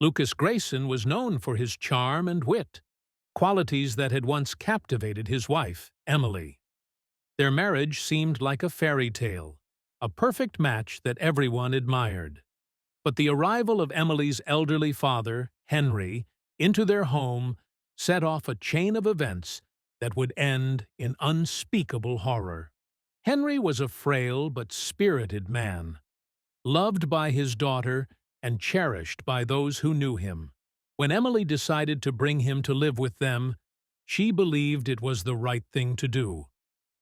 Lucas Grayson was known for his charm and wit, qualities that had once captivated his wife, Emily. Their marriage seemed like a fairy tale, a perfect match that everyone admired. But the arrival of Emily's elderly father, Henry, into their home set off a chain of events that would end in unspeakable horror. Henry was a frail but spirited man, loved by his daughter and cherished by those who knew him. When Emily decided to bring him to live with them, she believed it was the right thing to do,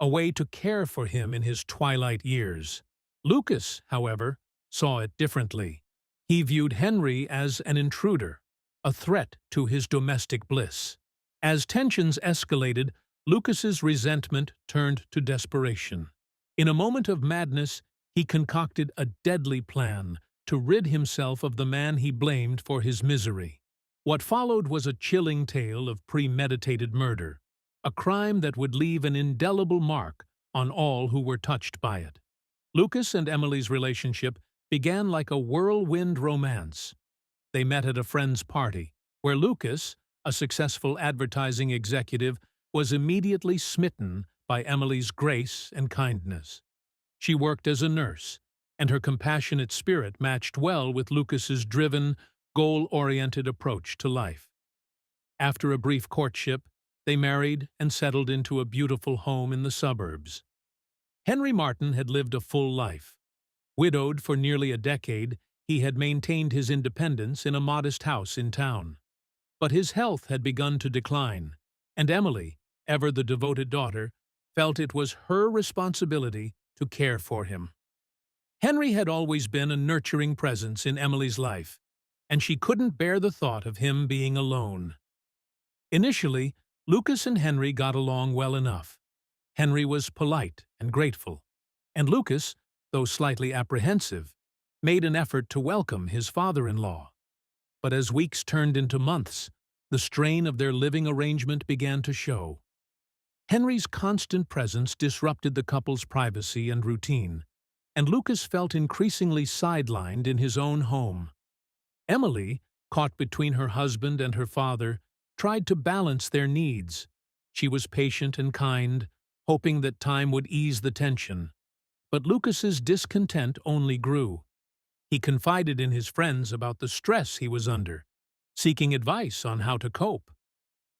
a way to care for him in his twilight years. Lucas, however, saw it differently. He viewed Henry as an intruder, a threat to his domestic bliss. As tensions escalated, Lucas's resentment turned to desperation. In a moment of madness, he concocted a deadly plan to rid himself of the man he blamed for his misery. What followed was a chilling tale of premeditated murder, a crime that would leave an indelible mark on all who were touched by it. Lucas and Emily's relationship began like a whirlwind romance. They met at a friend's party, where Lucas, a successful advertising executive, was immediately smitten by Emily's grace and kindness. She worked as a nurse, and her compassionate spirit matched well with Lucas's driven, goal-oriented approach to life. After a brief courtship, they married and settled into a beautiful home in the suburbs. Henry Martin had lived a full life. Widowed for nearly a decade, he had maintained his independence in a modest house in town. But his health had begun to decline, and Emily, ever the devoted daughter, felt it was her responsibility to care for him. Henry had always been a nurturing presence in Emily's life, and she couldn't bear the thought of him being alone. Initially, Lucas and Henry got along well enough. Henry was polite and grateful, and Lucas, though slightly apprehensive, made an effort to welcome his father-in-law. But as weeks turned into months, the strain of their living arrangement began to show. Henry's constant presence disrupted the couple's privacy and routine, and Lucas felt increasingly sidelined in his own home. Emily, caught between her husband and her father, tried to balance their needs. She was patient and kind, hoping that time would ease the tension. But Lucas's discontent only grew. He confided in his friends about the stress he was under, seeking advice on how to cope.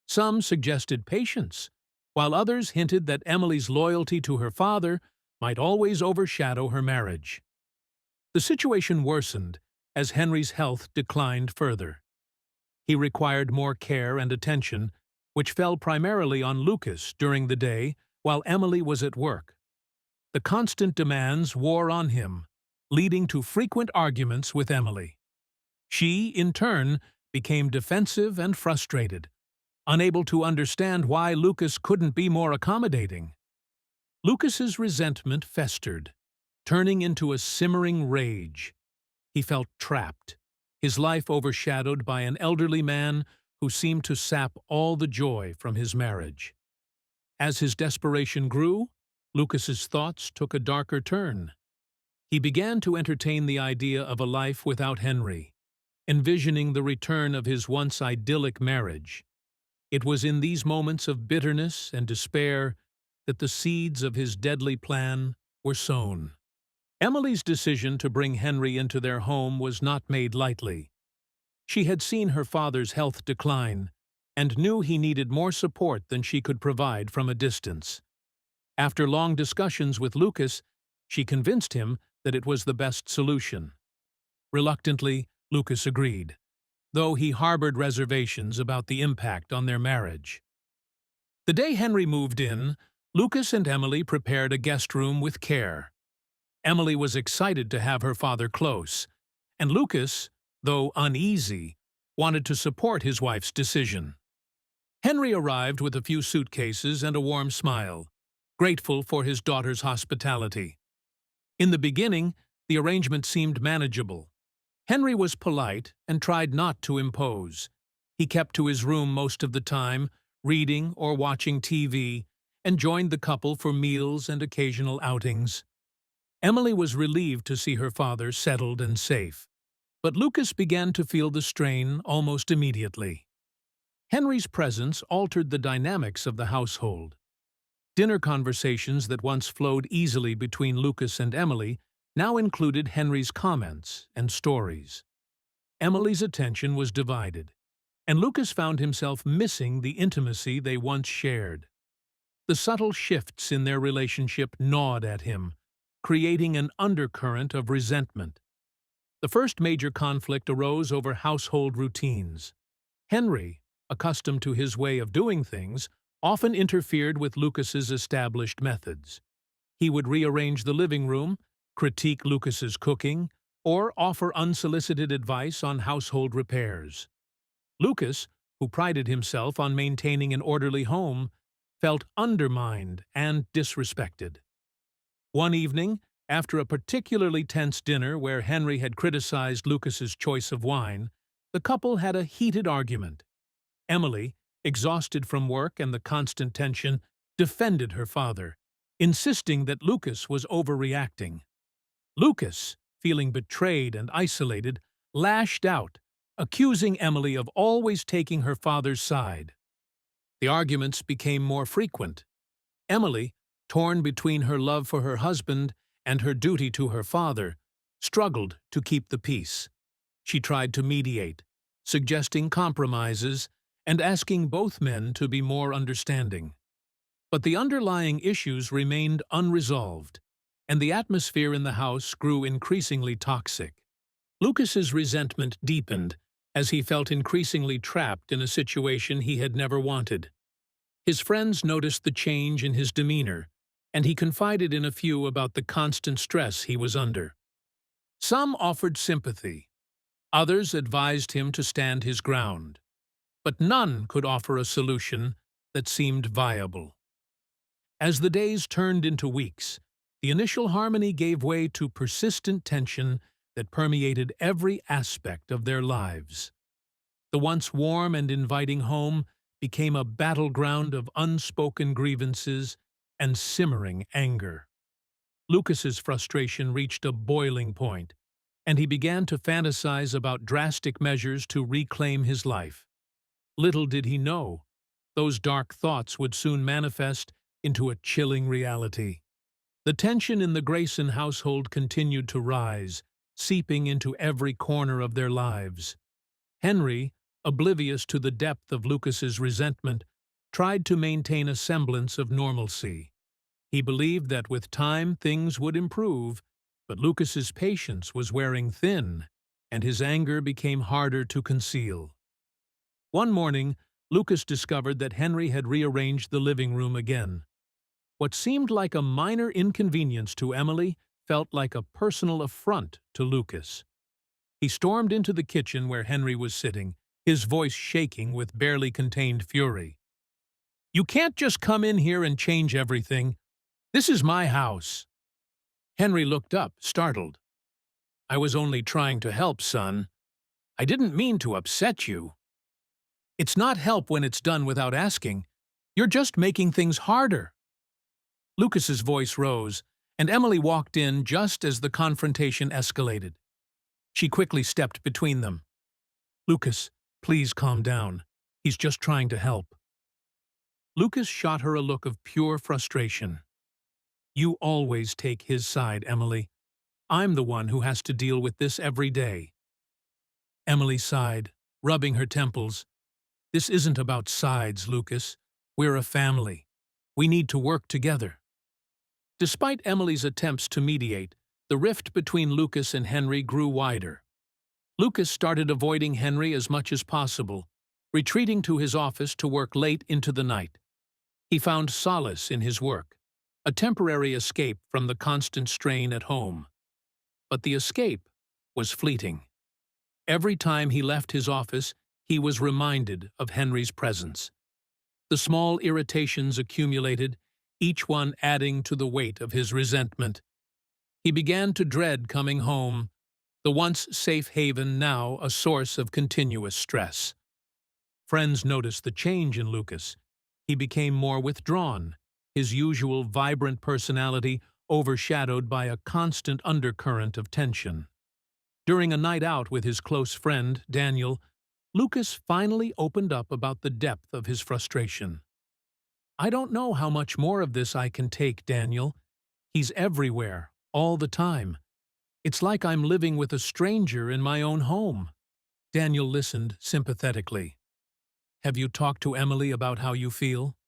Some suggested patience, while others hinted that Emily's loyalty to her father might always overshadow her marriage. The situation worsened as Henry's health declined further. He required more care and attention, which fell primarily on Lucas during the day while Emily was at work. The constant demands wore on him, leading to frequent arguments with Emily. She, in turn, became defensive and frustrated, unable to understand why Lucas couldn't be more accommodating. Lucas's resentment festered, turning into a simmering rage. He felt trapped, his life overshadowed by an elderly man who seemed to sap all the joy from his marriage. As his desperation grew, Lucas's thoughts took a darker turn. He began to entertain the idea of a life without Henry, envisioning the return of his once idyllic marriage. It was in these moments of bitterness and despair that the seeds of his deadly plan were sown. Emily's decision to bring Henry into their home was not made lightly. She had seen her father's health decline and knew he needed more support than she could provide from a distance. After long discussions with Lucas, she convinced him that it was the best solution. Reluctantly, Lucas agreed, though he harbored reservations about the impact on their marriage. The day Henry moved in, Lucas and Emily prepared a guest room with care. Emily was excited to have her father close, and Lucas, though uneasy, wanted to support his wife's decision. Henry arrived with a few suitcases and a warm smile, grateful for his daughter's hospitality. In the beginning, the arrangement seemed manageable. Henry was polite and tried not to impose. He kept to his room most of the time, reading or watching TV, and joined the couple for meals and occasional outings. Emily was relieved to see her father settled and safe. But Lucas began to feel the strain almost immediately. Henry's presence altered the dynamics of the household. Dinner conversations that once flowed easily between Lucas and Emily now included Henry's comments and stories. Emily's attention was divided, and Lucas found himself missing the intimacy they once shared. The subtle shifts in their relationship gnawed at him, creating an undercurrent of resentment. The first major conflict arose over household routines. Henry, accustomed to his way of doing things, often interfered with Lucas's established methods. He would rearrange the living room, critique Lucas's cooking, or offer unsolicited advice on household repairs. Lucas, who prided himself on maintaining an orderly home, felt undermined and disrespected. One evening, after a particularly tense dinner where Henry had criticized Lucas's choice of wine, the couple had a heated argument. Emily, exhausted from work and the constant tension, defended her father, insisting that Lucas was overreacting. Lucas, feeling betrayed and isolated, lashed out, accusing Emily of always taking her father's side. The arguments became more frequent. Emily, torn between her love for her husband and her duty to her father, struggled to keep the peace. She tried to mediate, suggesting compromises and asking both men to be more understanding. But the underlying issues remained unresolved, and the atmosphere in the house grew increasingly toxic. Lucas's resentment deepened as he felt increasingly trapped in a situation he had never wanted. His friends noticed the change in his demeanor, and he confided in a few about the constant stress he was under. Some offered sympathy. Others advised him to stand his ground. But none could offer a solution that seemed viable. As the days turned into weeks, the initial harmony gave way to persistent tension that permeated every aspect of their lives. The once warm and inviting home became a battleground of unspoken grievances and simmering anger. Lucas's frustration reached a boiling point, and he began to fantasize about drastic measures to reclaim his life. Little did he know, those dark thoughts would soon manifest into a chilling reality. The tension in the Grayson household continued to rise, seeping into every corner of their lives. Henry, oblivious to the depth of Lucas's resentment, tried to maintain a semblance of normalcy. He believed that with time things would improve, but Lucas's patience was wearing thin, and his anger became harder to conceal. One morning, Lucas discovered that Henry had rearranged the living room again. What seemed like a minor inconvenience to Emily felt like a personal affront to Lucas. He stormed into the kitchen where Henry was sitting, his voice shaking with barely contained fury. "You can't just come in here and change everything. This is my house." Henry looked up, startled. "I was only trying to help, son. I didn't mean to upset you." "It's not help when it's done without asking. You're just making things harder." Lucas's voice rose, and Emily walked in just as the confrontation escalated. She quickly stepped between them. "Lucas, please calm down. He's just trying to help." Lucas shot her a look of pure frustration. "You always take his side, Emily. I'm the one who has to deal with this every day." Emily sighed, rubbing her temples. "This isn't about sides, Lucas. We're a family. We need to work together." Despite Emily's attempts to mediate, the rift between Lucas and Henry grew wider. Lucas started avoiding Henry as much as possible, retreating to his office to work late into the night. He found solace in his work, a temporary escape from the constant strain at home. But the escape was fleeting. Every time he left his office, he was reminded of Henry's presence. The small irritations accumulated, each one adding to the weight of his resentment. He began to dread coming home, the once safe haven now a source of continuous stress. Friends noticed the change in Lucas. He became more withdrawn, his usual vibrant personality overshadowed by a constant undercurrent of tension. During a night out with his close friend, Daniel, Lucas finally opened up about the depth of his frustration. "I don't know how much more of this I can take, Daniel. He's everywhere, all the time. It's like I'm living with a stranger in my own home." Daniel listened sympathetically. "Have you talked to Emily about how you feel?"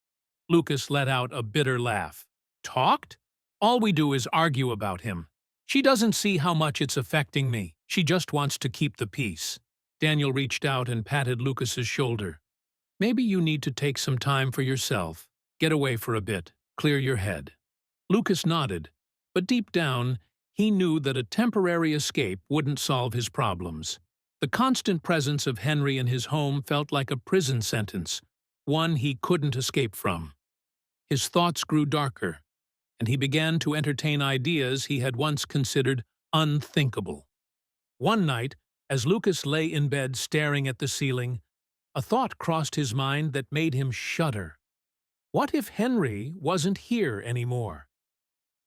Lucas let out a bitter laugh. "Talked? All we do is argue about him. She doesn't see how much it's affecting me. She just wants to keep the peace." Daniel reached out and patted Lucas's shoulder. "Maybe you need to take some time for yourself. Get away for a bit. Clear your head." Lucas nodded, but deep down, he knew that a temporary escape wouldn't solve his problems. The constant presence of Henry in his home felt like a prison sentence, one he couldn't escape from. His thoughts grew darker, and he began to entertain ideas he had once considered unthinkable. One night, as Lucas lay in bed staring at the ceiling, a thought crossed his mind that made him shudder. What if Henry wasn't here anymore?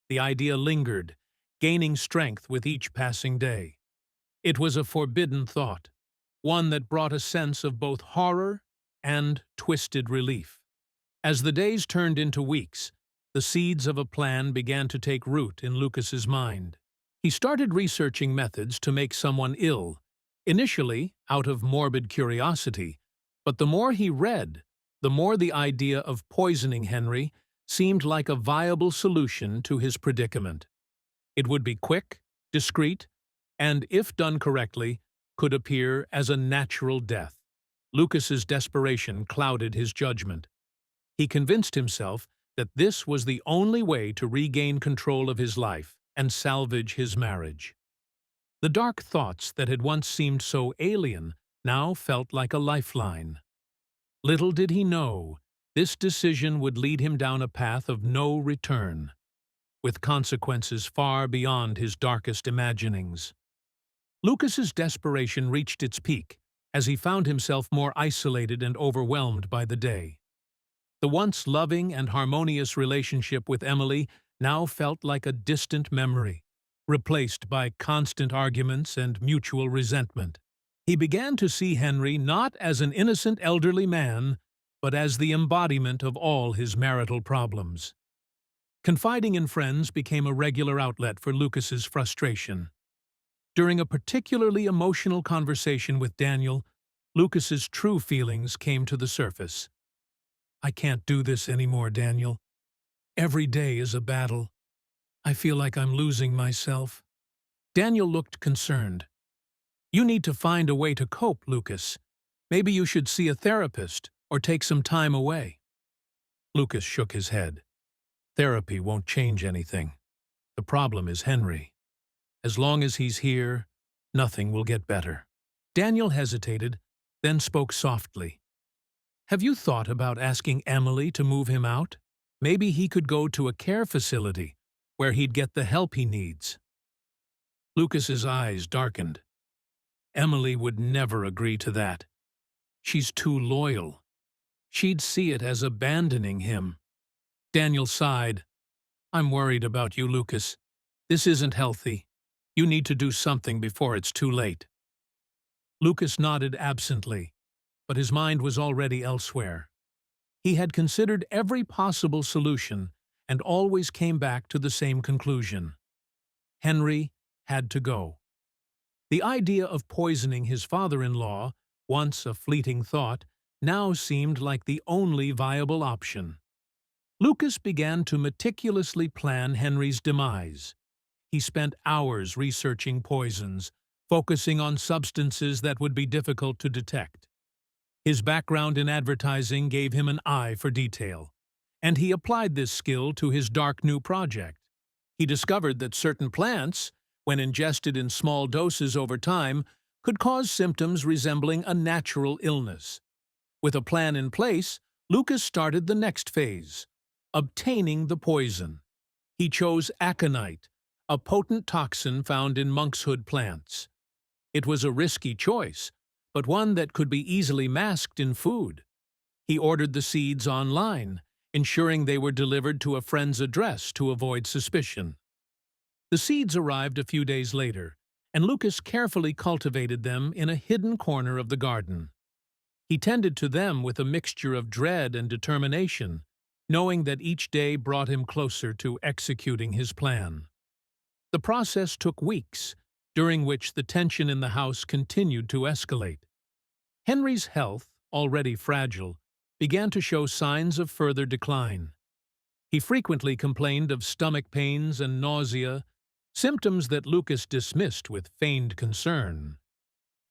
The idea lingered, gaining strength with each passing day. It was a forbidden thought, one that brought a sense of both horror and twisted relief. As the days turned into weeks, the seeds of a plan began to take root in Lucas's mind. He started researching methods to make someone ill, initially out of morbid curiosity, but the more he read, the more the idea of poisoning Henry seemed like a viable solution to his predicament. It would be quick, discreet, and, if done correctly, could appear as a natural death. Lucas's desperation clouded his judgment. He convinced himself that this was the only way to regain control of his life and salvage his marriage. The dark thoughts that had once seemed so alien now felt like a lifeline. Little did he know, this decision would lead him down a path of no return, with consequences far beyond his darkest imaginings. Lucas's desperation reached its peak as he found himself more isolated and overwhelmed by the day. The once loving and harmonious relationship with Emily now felt like a distant memory, replaced by constant arguments and mutual resentment. He began to see Henry not as an innocent elderly man, but as the embodiment of all his marital problems. Confiding in friends became a regular outlet for Lucas's frustration. During a particularly emotional conversation with Daniel, Lucas's true feelings came to the surface. "I can't do this anymore, Daniel. Every day is a battle. I feel like I'm losing myself." Daniel looked concerned. "You need to find a way to cope, Lucas. Maybe you should see a therapist or take some time away." Lucas shook his head. "Therapy won't change anything. The problem is Henry. As long as he's here, nothing will get better." Daniel hesitated, then spoke softly. "Have you thought about asking Emily to move him out? Maybe he could go to a care facility where he'd get the help he needs." Lucas's eyes darkened. Emily would never agree to that. She's too loyal. She'd see it as abandoning him. Daniel sighed. "I'm worried about you, Lucas. This isn't healthy. You need to do something before it's too late." Lucas nodded absently, but his mind was already elsewhere. He had considered every possible solution and always came back to the same conclusion. Henry had to go. The idea of poisoning his father-in-law, once a fleeting thought, now seemed like the only viable option. Lucas began to meticulously plan Henry's demise. He spent hours researching poisons, focusing on substances that would be difficult to detect. His background in advertising gave him an eye for detail, and he applied this skill to his dark new project. He discovered that certain plants, when ingested in small doses over time, could cause symptoms resembling a natural illness. With a plan in place, Lucas started the next phase, obtaining the poison. He chose aconite, a potent toxin found in monkshood plants. It was a risky choice, but one that could be easily masked in food. He ordered the seeds online, ensuring they were delivered to a friend's address to avoid suspicion. The seeds arrived a few days later, and Lucas carefully cultivated them in a hidden corner of the garden. He tended to them with a mixture of dread and determination, knowing that each day brought him closer to executing his plan. The process took weeks, during which the tension in the house continued to escalate. Henry's health, already fragile, began to show signs of further decline. He frequently complained of stomach pains and nausea, symptoms that Lucas dismissed with feigned concern.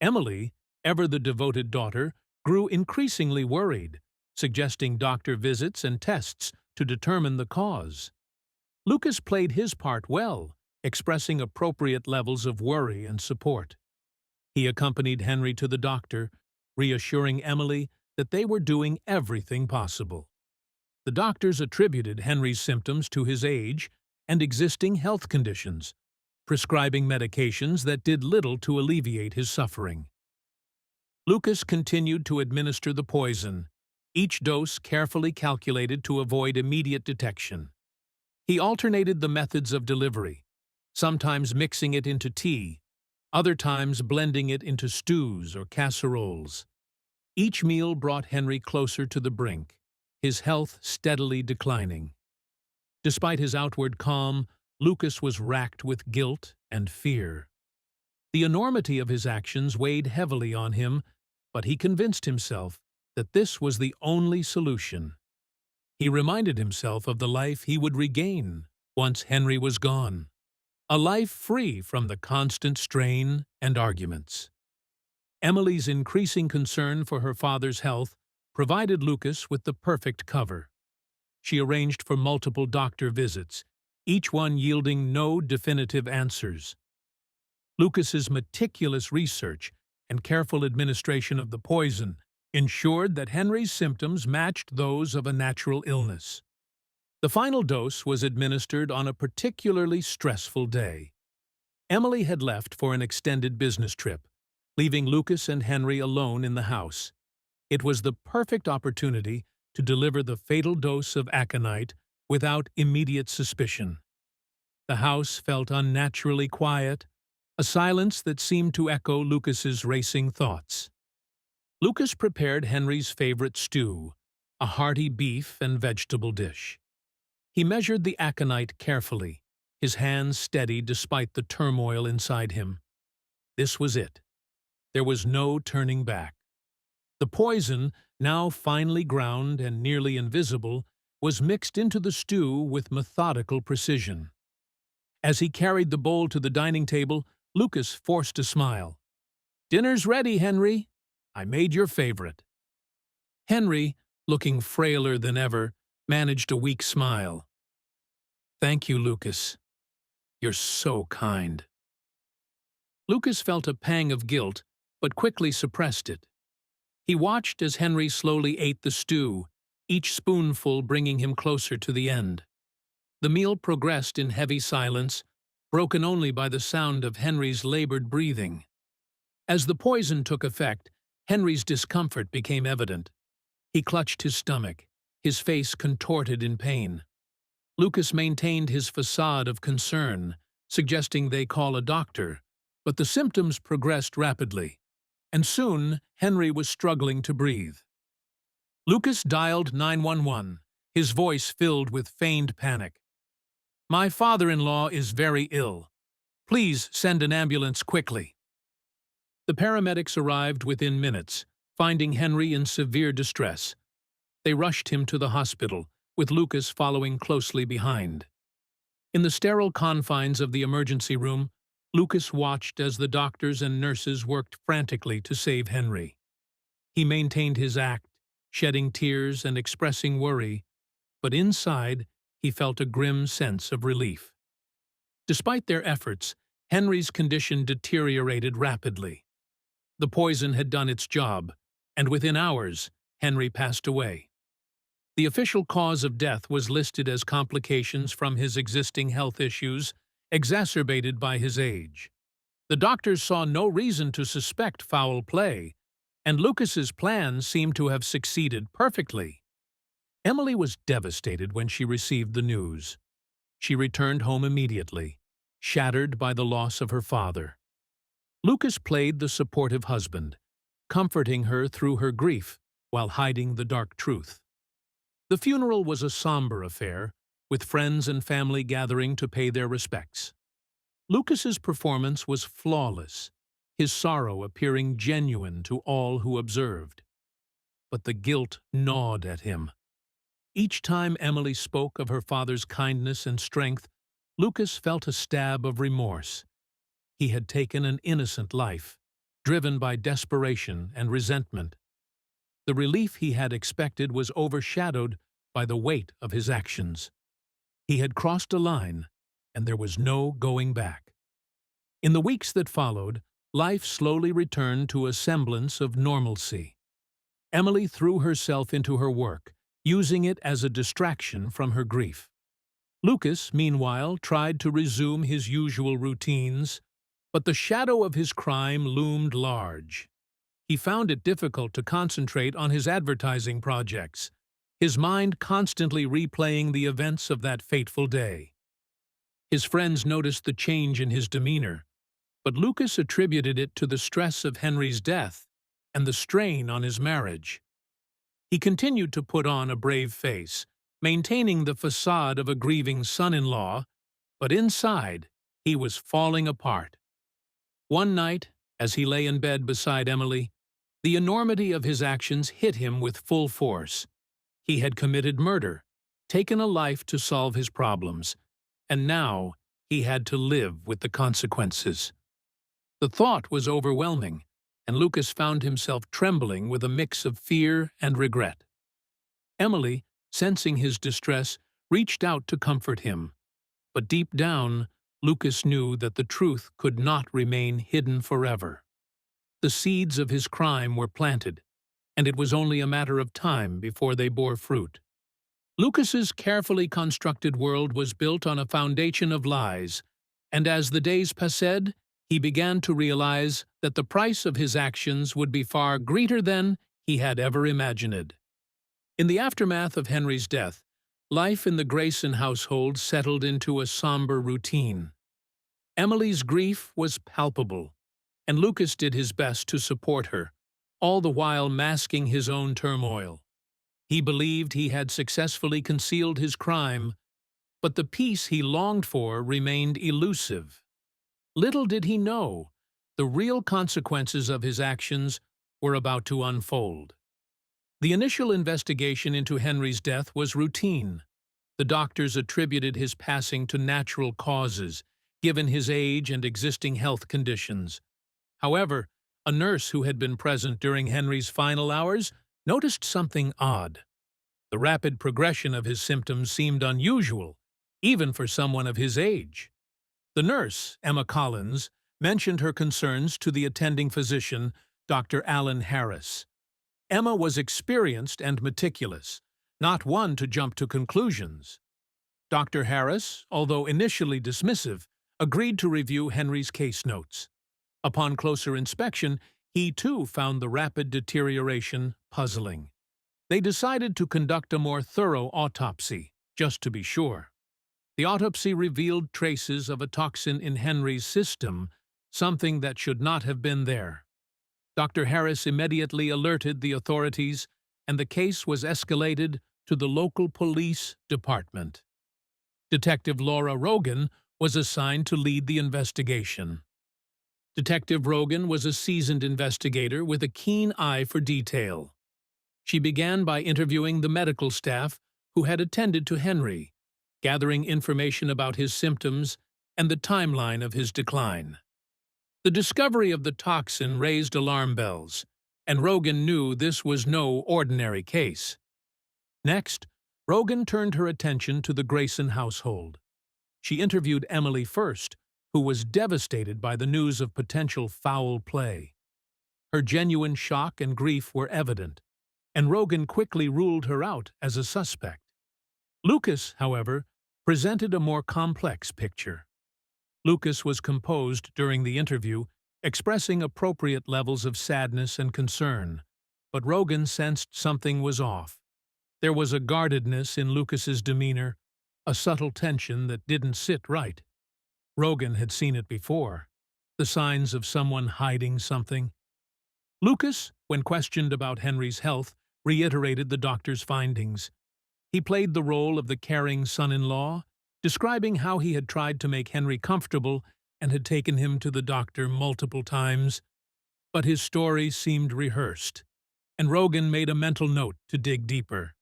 Emily, ever the devoted daughter, grew increasingly worried, suggesting doctor visits and tests to determine the cause. Lucas played his part well, expressing appropriate levels of worry and support. He accompanied Henry to the doctor, reassuring Emily that they were doing everything possible. The doctors attributed Henry's symptoms to his age and existing health conditions, prescribing medications that did little to alleviate his suffering. Lucas continued to administer the poison, each dose carefully calculated to avoid immediate detection. He alternated the methods of delivery, sometimes mixing it into tea, other times blending it into stews or casseroles. Each meal brought Henry closer to the brink, his health steadily declining. Despite his outward calm, Lucas was racked with guilt and fear. The enormity of his actions weighed heavily on him, but he convinced himself that this was the only solution. He reminded himself of the life he would regain once Henry was gone, a life free from the constant strain and arguments. Emily's increasing concern for her father's health provided Lucas with the perfect cover. She arranged for multiple doctor visits, each one yielding no definitive answers. Lucas's meticulous research and careful administration of the poison ensured that Henry's symptoms matched those of a natural illness. The final dose was administered on a particularly stressful day. Emily had left for an extended business trip, leaving Lucas and Henry alone in the house. It was the perfect opportunity to deliver the fatal dose of aconite without immediate suspicion. The house felt unnaturally quiet, a silence that seemed to echo Lucas's racing thoughts. Lucas prepared Henry's favorite stew, a hearty beef and vegetable dish. He measured the aconite carefully, his hands steady despite the turmoil inside him. This was it. There was no turning back. The poison, now finely ground and nearly invisible, was mixed into the stew with methodical precision. As he carried the bowl to the dining table, Lucas forced a smile. "Dinner's ready, Henry. I made your favorite." Henry, looking frailer than ever, managed a weak smile. "Thank you, Lucas. You're so kind." Lucas felt a pang of guilt, but quickly suppressed it. He watched as Henry slowly ate the stew, each spoonful bringing him closer to the end. The meal progressed in heavy silence, broken only by the sound of Henry's labored breathing. As the poison took effect, Henry's discomfort became evident. He clutched his stomach, his face contorted in pain. Lucas maintained his facade of concern, suggesting they call a doctor, but the symptoms progressed rapidly, and soon Henry was struggling to breathe. Lucas dialed 911, his voice filled with feigned panic. "My father-in-law is very ill. Please send an ambulance quickly." The paramedics arrived within minutes, finding Henry in severe distress. They rushed him to the hospital, with Lucas following closely behind. In the sterile confines of the emergency room, Lucas watched as the doctors and nurses worked frantically to save Henry. He maintained his act, shedding tears and expressing worry, but inside he felt a grim sense of relief. Despite their efforts, Henry's condition deteriorated rapidly. The poison had done its job, and within hours, Henry passed away. The official cause of death was listed as complications from his existing health issues, exacerbated by his age. The doctors saw no reason to suspect foul play, and Lucas's plan seemed to have succeeded perfectly. Emily was devastated when she received the news. She returned home immediately, shattered by the loss of her father. Lucas played the supportive husband, comforting her through her grief while hiding the dark truth. The funeral was a somber affair, with friends and family gathering to pay their respects. Lucas's performance was flawless, his sorrow appearing genuine to all who observed. But the guilt gnawed at him. Each time Emily spoke of her father's kindness and strength, Lucas felt a stab of remorse. He had taken an innocent life, driven by desperation and resentment. The relief he had expected was overshadowed by the weight of his actions. He had crossed a line, and there was no going back. In the weeks that followed, life slowly returned to a semblance of normalcy. Emily threw herself into her work, using it as a distraction from her grief. Lucas, meanwhile, tried to resume his usual routines, but the shadow of his crime loomed large. He found it difficult to concentrate on his advertising projects, his mind constantly replaying the events of that fateful day. His friends noticed the change in his demeanor, but Lucas attributed it to the stress of Henry's death and the strain on his marriage. He continued to put on a brave face, maintaining the facade of a grieving son-in-law, but inside, he was falling apart. One night, as he lay in bed beside Emily, the enormity of his actions hit him with full force. He had committed murder, taken a life to solve his problems, and now he had to live with the consequences. The thought was overwhelming, and Lucas found himself trembling with a mix of fear and regret. Emily, sensing his distress, reached out to comfort him, but deep down, Lucas knew that the truth could not remain hidden forever. The seeds of his crime were planted, and it was only a matter of time before they bore fruit. Lucas's carefully constructed world was built on a foundation of lies, and as the days passed, he began to realize that the price of his actions would be far greater than he had ever imagined. In the aftermath of Henry's death, life in the Grayson household settled into a somber routine. Emily's grief was palpable, and Lucas did his best to support her, all the while masking his own turmoil. He believed he had successfully concealed his crime, but the peace he longed for remained elusive. Little did he know, the real consequences of his actions were about to unfold. The initial investigation into Henry's death was routine. The doctors attributed his passing to natural causes, given his age and existing health conditions. However, a nurse who had been present during Henry's final hours noticed something odd. The rapid progression of his symptoms seemed unusual, even for someone of his age. The nurse, Emma Collins, mentioned her concerns to the attending physician, Dr. Alan Harris. Emma was experienced and meticulous, not one to jump to conclusions. Dr. Harris, although initially dismissive, agreed to review Henry's case notes. Upon closer inspection, he too found the rapid deterioration puzzling. They decided to conduct a more thorough autopsy, just to be sure. The autopsy revealed traces of a toxin in Henry's system, something that should not have been there. Dr. Harris immediately alerted the authorities, and the case was escalated to the local police department. Detective Laura Rogan was assigned to lead the investigation. Detective Rogan was a seasoned investigator with a keen eye for detail. She began by interviewing the medical staff who had attended to Henry, gathering information about his symptoms and the timeline of his decline. The discovery of the toxin raised alarm bells, and Rogan knew this was no ordinary case. Next, Rogan turned her attention to the Grayson household. She interviewed Emily first, who was devastated by the news of potential foul play. Her genuine shock and grief were evident, and Rogan quickly ruled her out as a suspect. Lucas, however, presented a more complex picture. Lucas was composed during the interview, expressing appropriate levels of sadness and concern, but Rogan sensed something was off. There was a guardedness in Lucas's demeanor, a subtle tension that didn't sit right. Rogan had seen it before. the signs of someone hiding something. Lucas, when questioned about Henry's health, reiterated the doctor's findings. He played the role of the caring son-in-law, describing how he had tried to make Henry comfortable and had taken him to the doctor multiple times. But his story seemed rehearsed, and Rogan made a mental note to dig deeper.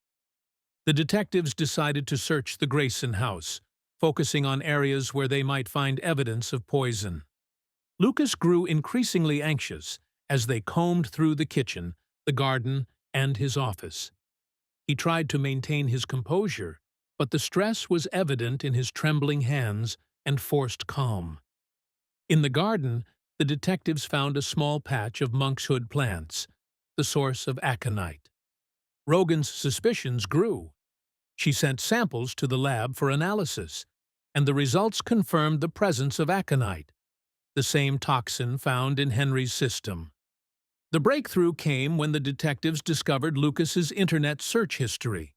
The detectives decided to search the Grayson house, focusing on areas where they might find evidence of poison. Lucas grew increasingly anxious as they combed through the kitchen, the garden, and his office. He tried to maintain his composure, but the stress was evident in his trembling hands and forced calm. In the garden, the detectives found a small patch of monkshood plants, the source of aconite. Rogan's suspicions grew. She sent samples to the lab for analysis, and the results confirmed the presence of aconite, the same toxin found in Henry's system. The breakthrough came when the detectives discovered Lucas's internet search history.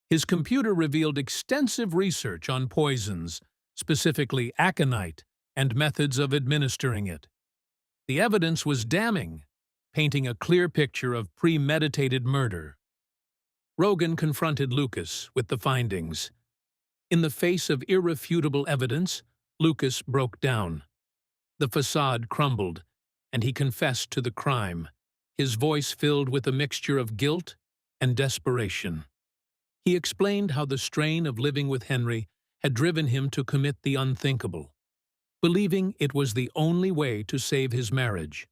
His computer revealed extensive research on poisons, specifically aconite, and methods of administering it. The evidence was damning, painting a clear picture of premeditated murder. Rogan confronted Lucas with the findings. In the face of irrefutable evidence, Lucas broke down. The facade crumbled, and he confessed to the crime, his voice filled with a mixture of guilt and desperation. He explained how the strain of living with Henry had driven him to commit the unthinkable, believing it was the only way to save his marriage.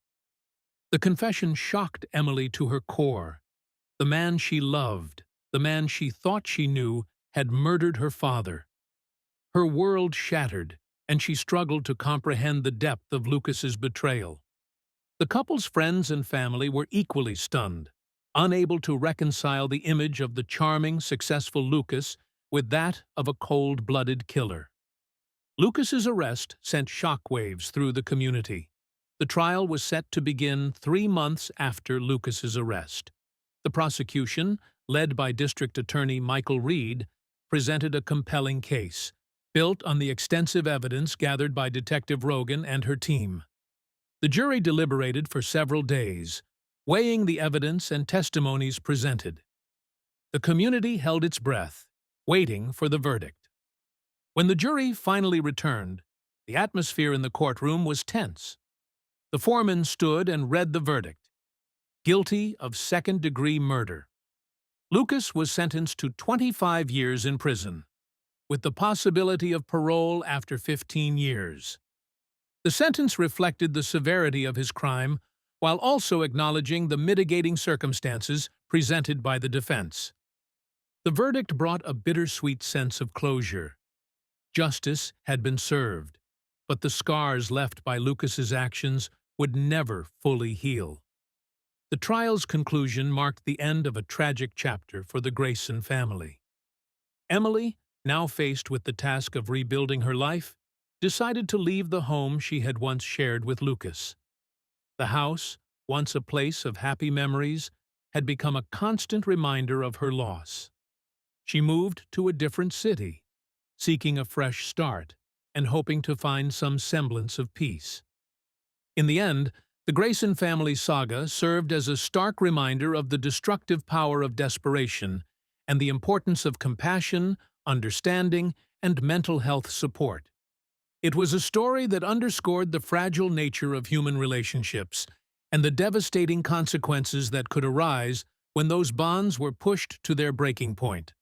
The confession shocked Emily to her core. The man she loved, the man she thought she knew, had murdered her father. Her world shattered, and she struggled to comprehend the depth of Lucas's betrayal. The couple's friends and family were equally stunned, unable to reconcile the image of the charming, successful Lucas with that of a cold-blooded killer. Lucas's arrest sent shockwaves through the community. The trial was set to begin 3 months after Lucas's arrest. The prosecution, led by District Attorney Michael Reed, presented a compelling case, built on the extensive evidence gathered by Detective Rogan and her team. The jury deliberated for several days, weighing the evidence and testimonies presented. The community held its breath, waiting for the verdict. When the jury finally returned, the atmosphere in the courtroom was tense. The foreman stood and read the verdict: guilty of second-degree murder. Lucas was sentenced to 25 years in prison, with the possibility of parole after 15 years. The sentence reflected the severity of his crime while also acknowledging the mitigating circumstances presented by the defense. The verdict brought a bittersweet sense of closure. Justice had been served, but the scars left by Lucas's actions would never fully heal. The trial's conclusion marked the end of a tragic chapter for the Grayson family. Emily, now faced with the task of rebuilding her life, decided to leave the home she had once shared with Lucas. The house, once a place of happy memories, had become a constant reminder of her loss. She moved to a different city, seeking a fresh start and hoping to find some semblance of peace. In the end, the Grayson family saga served as a stark reminder of the destructive power of desperation and the importance of compassion, understanding, and mental health support. It was a story that underscored the fragile nature of human relationships and the devastating consequences that could arise when those bonds were pushed to their breaking point.